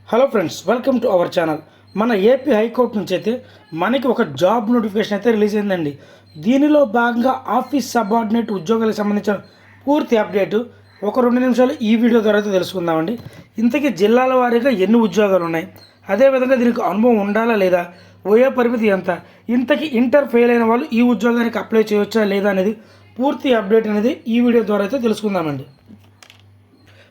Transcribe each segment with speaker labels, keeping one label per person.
Speaker 1: Hello friends, welcome to our channel. మన AP high court నుంచి అయితే మనకి ఒక జాబ్ నోటిఫికేషన్ అయితే రిలీజ్ అయిందండి. దీనిలో భాగంగా ఆఫీస్ సబార్డినేట్ ఉద్యోగాలకు సంబంధించిన పూర్తి అప్డేటు ఒక 2 నిమిషాలు ఈ వీడియో ద్వారా అయితే తెలుసుకుందామండి. ఇంతకీ జిల్లాల వారీగా ఎన్ని ఉద్యోగాలు ఉన్నాయి, అదేవిధంగా దీనికి అనుభవం ఉండాలా లేదా, వయో పరిమితి ఎంత, ఇంతకీ ఇంటర్ ఫెయిల్ అయిన వాళ్ళు ఈ ఉద్యోగానికి అప్లై చేయవచ్చా లేదా అనేది పూర్తి అప్డేట్ అనేది ఈ వీడియో ద్వారా అయితే తెలుసుకుందామండి.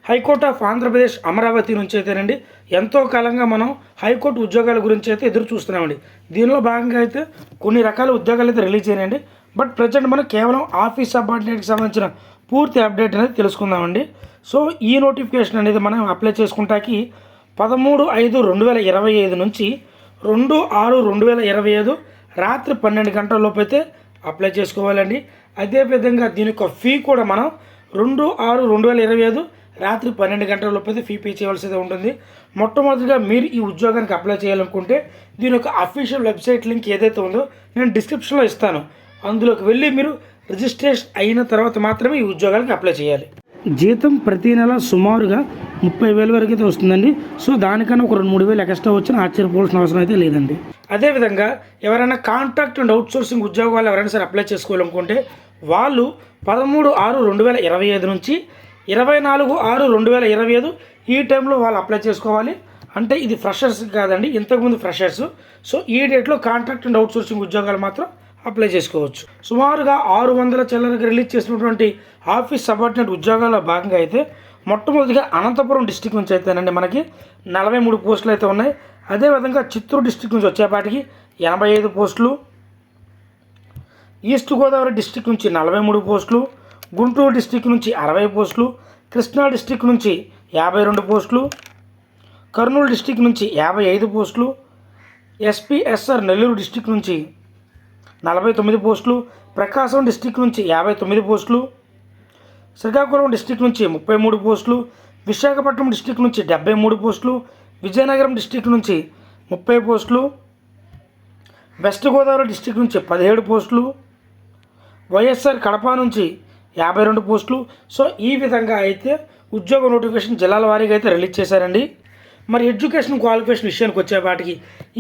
Speaker 1: హైకోర్టు ఆఫ్ ఆంధ్రప్రదేశ్ అమరావతి నుంచి అయితేనండి ఎంతో కాలంగా మనం హైకోర్టు ఉద్యోగాల గురించి అయితే ఎదురు చూస్తున్నామండి. దీనిలో భాగంగా అయితే కొన్ని రకాల ఉద్యోగాలు అయితే రిలీజ్ అయినాయండి. బట్ ప్రజెంట్ మనం కేవలం ఆఫీస్ సబార్డినేట్కి సంబంధించిన పూర్తి అప్డేట్ అనేది తెలుసుకుందామండి. సో ఈ నోటిఫికేషన్ అనేది మనం అప్లై చేసుకుంటాకి 13/5/2025 నుంచి 2/6/2025 రాత్రి 12 గంటల లోపు అయితే అప్లై చేసుకోవాలండి. అదేవిధంగా దీని యొక్క ఫీ కూడా మనం 2/6/2025 రాత్రి 12 గంటల లోపు అయితే ఫీ పే చేయవలసి ఉంటుంది. మొట్టమొదటిగా మీరు ఈ ఉద్యోగానికి అప్లై చేయాలనుకుంటే దీని యొక్క అఫీషియల్ వెబ్సైట్ లింక్ ఏదైతే ఉందో నేను డిస్క్రిప్షన్లో ఇస్తాను. అందులోకి వెళ్ళి మీరు రిజిస్ట్రేషన్ అయిన తర్వాత మాత్రమే ఈ ఉద్యోగానికి అప్లై చేయాలి. జీతం ప్రతి నెల సుమారుగా 30,000 వరకు అయితే వస్తుందండి. సో దానికన్నా ఒక 2-3 వేలు ఎక్స్ట్రా వచ్చినా ఆశ్చర్యపోవాల్సిన అవసరం అయితే లేదండి. అదేవిధంగా ఎవరైనా కాంట్రాక్ట్ అండ్ అవుట్సోర్సింగ్ ఉద్యోగాలు ఎవరైనా సరే అప్లై చేసుకోవాలనుకుంటే వాళ్ళు 13/6/2025 నుంచి 24/6/2025 ఈ టైంలో వాళ్ళు అప్లై చేసుకోవాలి. అంటే ఇది ఫ్రెషర్స్ కాదండి, ఇంతకుముందు ఫ్రెషర్స్. సో ఈ డేట్లో కాంట్రాక్ట్ అండ్ అవుట్సోర్సింగ్ ఉద్యోగాలు మాత్రం అప్లై చేసుకోవచ్చు. సుమారుగా 600 చిల్లరకు రిలీజ్ చేసినటువంటి ఆఫీస్ సబార్డినేట్ ఉద్యోగాల్లో భాగంగా అయితే మొట్టమొదటిగా అనంతపురం డిస్టిక్ నుంచి అయితేనండి మనకి 43 పోస్టులు అయితే ఉన్నాయి. అదేవిధంగా చిత్తూరు డిస్టిక్ నుంచి వచ్చేపాటికి 85 పోస్టులు, ఈస్ట్ గోదావరి డిస్టిక్ నుంచి 43 పోస్టులు, గుంటూరు డిస్టిక్ నుంచి 60 పోస్టులు, కృష్ణా డిస్టిక్ నుంచి 52 పోస్టులు, కర్నూలు డిస్టిక్ నుంచి 55 పోస్టులు, ఎస్పీఎస్ఆర్ నెల్లూరు డిస్టిక్ నుంచి 49 పోస్టులు, ప్రకాశం డిస్టిక్ నుంచి 59 పోస్టులు, శ్రీకాకుళం డిస్టిక్ నుంచి 33 పోస్టులు, విశాఖపట్నం డిస్టిక్ నుంచి 73 పోస్టులు, విజయనగరం డిస్టిక్ నుంచి 30 పోస్టులు, వెస్ట్ గోదావరి డిస్టిక్ నుంచి 17 పోస్టులు, వైఎస్ఆర్ కడప నుంచి 52 పోస్టులు. సో ఈ విధంగా అయితే ఉద్యోగ నోటిఫికేషన్ జిల్లాల వారీగా అయితే రిలీజ్ చేశారండి. మరి ఎడ్యుకేషన్ క్వాలిఫికేషన్ విషయానికి వచ్చేపాటికి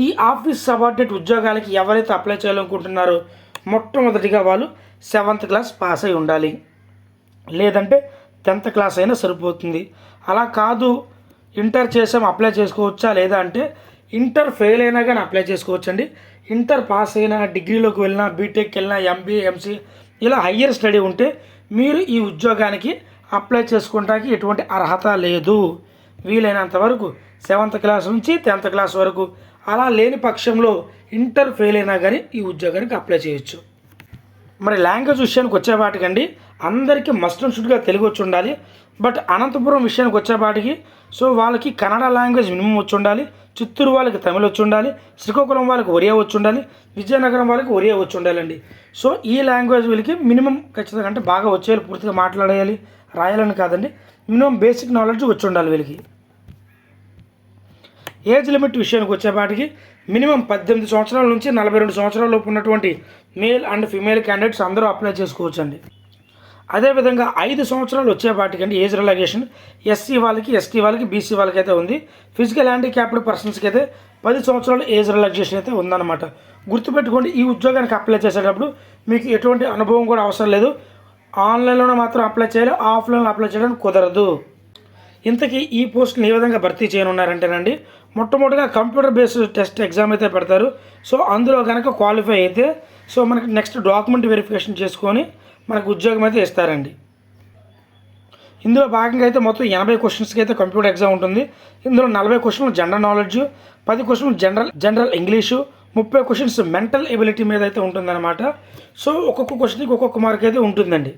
Speaker 1: ఈ ఆఫీస్ సబార్డినేట్ ఉద్యోగాలకి ఎవరైతే అప్లై చేయాలనుకుంటున్నారో మొట్టమొదటిగా వాళ్ళు 7th క్లాస్ పాస్ అయి ఉండాలి, లేదంటే 10th క్లాస్ అయినా సరిపోతుంది. అలా కాదు ఇంటర్ చేసాం అప్లై చేసుకోవచ్చా లేదా అంటే ఇంటర్ ఫెయిల్ అయినా కానీ అప్లై చేసుకోవచ్చండి. ఇంటర్ పాస్ అయినా, డిగ్రీలోకి వెళ్ళినా, బీటెక్కి వెళ్ళినా, ఎంబీఏ, ఎంసీ ఇలా హయ్యర్ స్టడీ ఉంటే మీరు ఈ ఉద్యోగానికి అప్లై చేసుకోవడానికి ఎటువంటి అర్హత లేదు. వీలైనంత వరకు 7th క్లాస్ నుంచి 10th క్లాస్ వరకు, అలా లేని పక్షంలో ఇంటర్ ఫెయిల్ అయినా కానీ ఈ ఉద్యోగానికి అప్లై చేయొచ్చు. మరి లాంగ్వేజ్ విషయానికి వచ్చేపాటికండి అందరికీ మస్ట్ అండ్ షుడ్గా తెలుగు వచ్చి ఉండాలి. బట్ అనంతపురం విషయానికి వచ్చేపాటికి సో వాళ్ళకి కన్నడ లాంగ్వేజ్ మినిమం వచ్చి ఉండాలి, చిత్తూరు వాళ్ళకి తమిళ వచ్చి ఉండాలి, శ్రీకాకుళం వాళ్ళకి ఒరియా వచ్చి ఉండాలి, విజయనగరం వాళ్ళకి ఒరియా వచ్చి ఉండాలండి. సో ఈ లాంగ్వేజ్ వీళ్ళకి మినిమం ఖచ్చితంగా అంటే బాగా వచ్చేయాలి, పూర్తిగా మాట్లాడేయాలి, రాయాలని కాదండి, మినిమం బేసిక్ నాలెడ్జ్ వచ్చి ఉండాలి వీళ్ళకి. ఏజ్ లిమిట్ విషయానికి వచ్చేపాటికి మినిమం 18 సంవత్సరాల నుంచి 42 సంవత్సరాల లోపు ఉన్నటువంటి మేల్ అండ్ ఫిమేల్ క్యాండిడేట్స్ అందరూ అప్లై చేసుకోవచ్చండి. అదేవిధంగా 5 సంవత్సరాలు వచ్చేపాటికండి ఏజ్ రిలాక్సేషన్ ఎస్సీ వాళ్ళకి, ఎస్టీ వాళ్ళకి, బీసీ వాళ్ళకి అయితే ఉంది. ఫిజికల్ హ్యాండిక్యాప్డ్ పర్సన్స్కి అయితే 10 సంవత్సరాలు ఏజ్ రిలాక్సేషన్ అయితే ఉందన్నమాట. గుర్తుపెట్టుకోండి, ఈ ఉద్యోగానికి అప్లై చేసేటప్పుడు మీకు ఎటువంటి అనుభవం కూడా అవసరం లేదు. ఆన్లైన్లోనే మాత్రం అప్లై చేయాలి, ఆఫ్లైన్లో అప్లై చేయడానికి కుదరదు. ఇంతకీ ఈ పోస్టుని ఏ విధంగా భర్తీ చేయనున్నారంటేనండి మొట్టమొదటిగా కంప్యూటర్ బేస్డ్ టెస్ట్ ఎగ్జామ్ అయితే పెడతారు. సో అందులో కనుక క్వాలిఫై అయితే సో మనకి నెక్స్ట్ డాక్యుమెంట్ వెరిఫికేషన్ చేసుకొని మనకు ఉద్యోగం అయితే ఇస్తారండి. ఇందులో భాగంగా అయితే మొత్తం 80 క్వశ్చన్స్కి అయితే కంప్యూటర్ ఎగ్జామ్ ఉంటుంది. ఇందులో 40 క్వశ్చన్లు జనరల్ నాలెడ్జ్, 10 క్వశ్చన్లు general English, 30 questions mental ability మీద అయితే ఉంటుందన్నమాట. సో ఒక్కొక్క క్వశ్చన్కి ఒక్కొక్క మార్క్ అయితే ఉంటుందండి.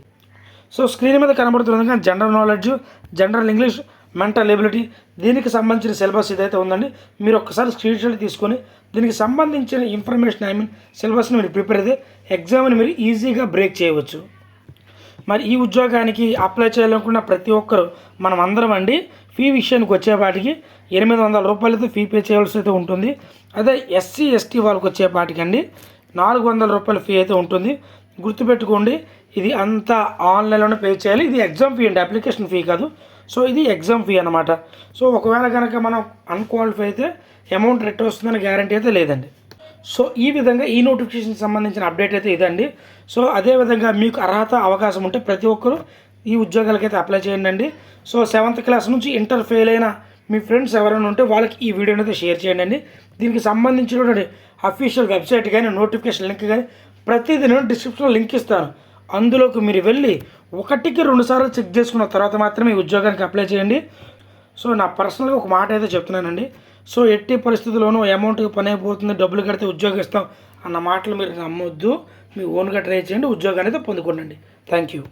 Speaker 1: సో స్క్రీన్ మీద కనబడుతుంది కానీ general knowledge, general English, mental ability దీనికి సంబంధించిన సిలబస్ ఇదైతే ఉందండి. మీరు ఒక్కసారి స్క్రీన్ షాట్ తీసుకొని దీనికి సంబంధించిన ఇన్ఫర్మేషన్ సిలబస్ని మీరు ప్రిపేర్ అయితే ఎగ్జామ్ని మీరు ఈజీగా బ్రేక్ చేయవచ్చు. మరి ఈ ఉద్యోగానికి అప్లై చేయాలనుకున్న ప్రతి ఒక్కరు మనం అందరం అండి ఫీ విషయానికి వచ్చేపాటికి 800 రూపాయలతో ఫీ పే చేయవలసి అయితే ఉంటుంది. అదే ఎస్సీ ఎస్టీ వాళ్ళకి వచ్చేపాటికండి 400 రూపాయల ఫీ అయితే ఉంటుంది. గుర్తుపెట్టుకోండి, ఇది అంతా ఆన్లైన్లోనే పే చేయాలి. ఇది ఎగ్జామ్ ఫీ అండి, అప్లికేషన్ ఫీ కాదు. సో ఇది ఎగ్జామ్ ఫీ అనమాట. సో ఒకవేళ కనుక మనం అన్క్వాలిఫై అయితే అమౌంట్ రిటర్న్ వస్తుందని గ్యారంటీ అయితే లేదండి. సో ఈ విధంగా ఈ నోటిఫికేషన్కి సంబంధించిన అప్డేట్ అయితే ఇదండి. సో అదేవిధంగా మీకు అర్హత అవకాశం ఉంటే ప్రతి ఒక్కరూ ఈ ఉద్యోగాలకైతే అప్లై చేయండి. సో 7th క్లాస్ నుంచి ఇంటర్ ఫెయిల్ అయిన మీ ఫ్రెండ్స్ ఎవరైనా ఉంటే వాళ్ళకి ఈ వీడియోని అయితే షేర్ చేయండి. దీనికి సంబంధించినటువంటి అఫీషియల్ వెబ్సైట్ కానీ నోటిఫికేషన్ లింక్ కానీ ప్రతిదీ నేను డిస్క్రిప్షన్లో లింక్ ఇస్తాను. అందులోకి మీరు వెళ్ళి 1కి 2 సార్లు చెక్ చేసుకున్న తర్వాత మాత్రమే ఈ ఉద్యోగానికి అప్లై చేయండి. సో నా పర్సనల్గా ఒక మాట అయితే చెప్తున్నానండి. సో ఎట్టి పరిస్థితుల్లోనూ అమౌంట్కి పని అయిపోతుంది, డబ్బులు కడితే ఉద్యోగం ఇస్తాం అన్న మాటలు మీరు నమ్మొద్దు. మీ ఓన్గా ట్రై చేయండి, ఉద్యోగాన్ని అయితే పొందుకోండి. Thank you.